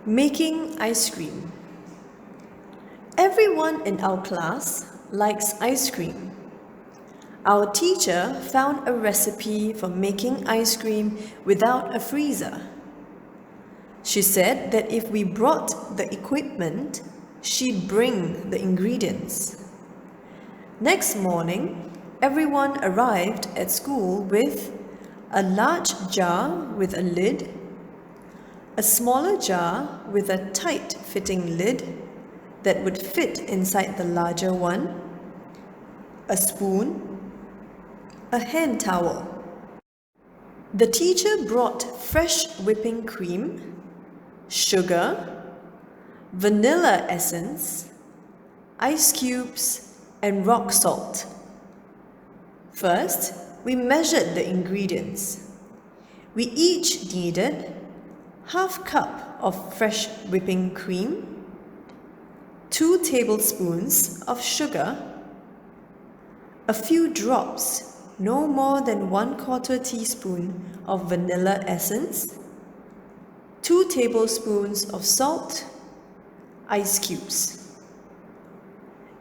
Making ice cream. Everyone in our class likes ice cream. Our teacher found a recipe for making ice cream without a freezer. She said that if we brought the equipment, she'd bring the ingredients. Next morning, everyone arrived at school with a large jar with a lid, a smaller jar with a tight-fitting lid that would fit inside the larger one, a spoon, a hand towel. The teacher brought fresh whipping cream, sugar, vanilla essence, ice cubes, and rock salt. First, we measured the ingredients. We each needed half cup of fresh whipping cream, 2 tablespoons of sugar, a few drops, no more than 1/4 teaspoon of vanilla essence, 2 tablespoons of salt, ice cubes.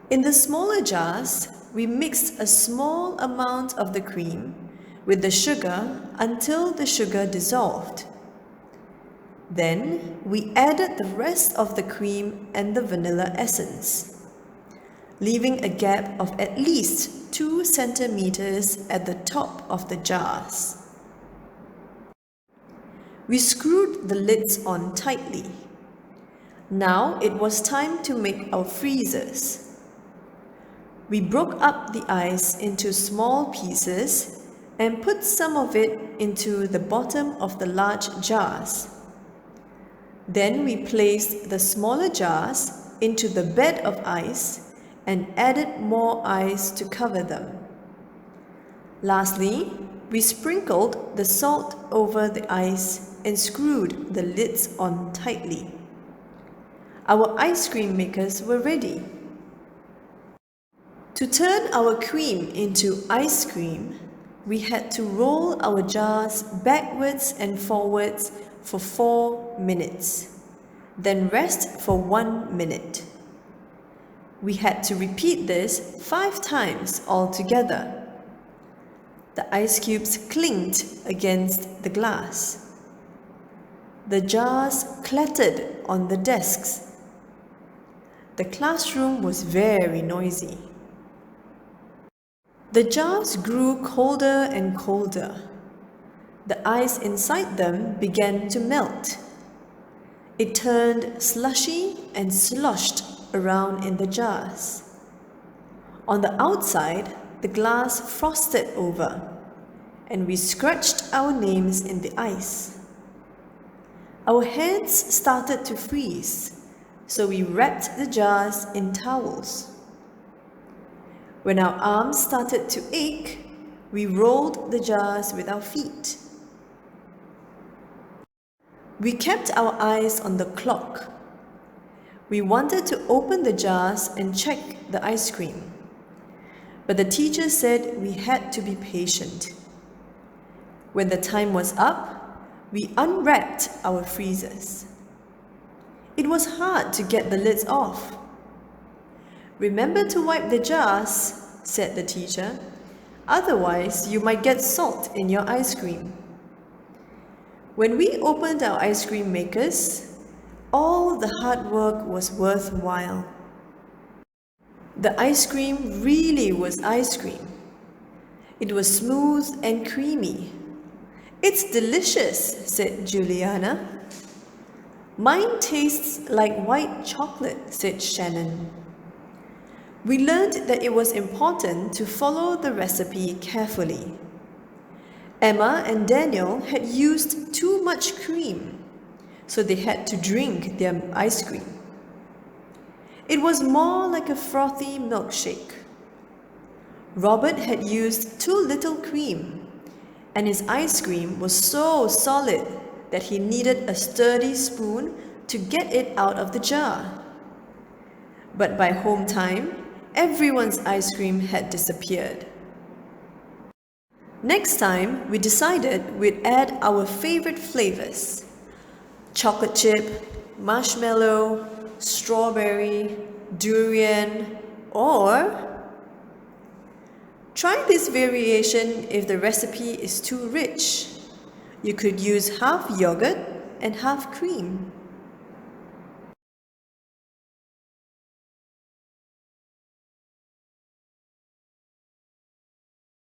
In the smaller jars, we mixed a small amount of the cream with the sugar until the sugar dissolved. Then we added the rest of the cream and the vanilla essence, leaving a gap of at least 2 centimeters at the top of the jars. We screwed the lids on tightly. Now it was time to make our freezers. We broke up the ice into small pieces and put some of it into the bottom of the large jars. Then we placed the smaller jars into the bed of ice and added more ice to cover them. Lastly, we sprinkled the salt over the ice and screwed the lids on tightly. Our ice cream makers were ready. To turn our cream into ice cream, we had to roll our jars backwards and forwards for 4 minutes, then rest for 1 minute. We had to repeat this 5 times altogether. The ice cubes clinked against the glass. The jars clattered on the desks. The classroom was very noisy. The jars grew colder and colder. The ice inside them began to melt. It turned slushy and sloshed around in the jars. On the outside, the glass frosted over, and we scratched our names in the ice. Our hands started to freeze, so we wrapped the jars in towels. When our arms started to ache, we rolled the jars with our feet. We kept our eyes on the clock. We wanted to open the jars and check the ice cream, but the teacher said we had to be patient. When the time was up, we unwrapped our freezers. It was hard to get the lids off. "Remember to wipe the jars," said the teacher. "Otherwise, you might get salt in your ice cream." When we opened our ice cream makers, all the hard work was worthwhile. The ice cream really was ice cream. It was smooth and creamy. "It's delicious," said Juliana. "Mine tastes like white chocolate," said Shannon. We learned that it was important to follow the recipe carefully. Emma and Daniel had used too much cream, so they had to drink their ice cream. It was more like a frothy milkshake. Robert had used too little cream, and his ice cream was so solid that he needed a sturdy spoon to get it out of the jar. But by home time, everyone's ice cream had disappeared. Next time, we decided we'd add our favorite flavors: chocolate chip, marshmallow, strawberry, durian, or try this variation if the recipe is too rich. You could use half yogurt and half cream.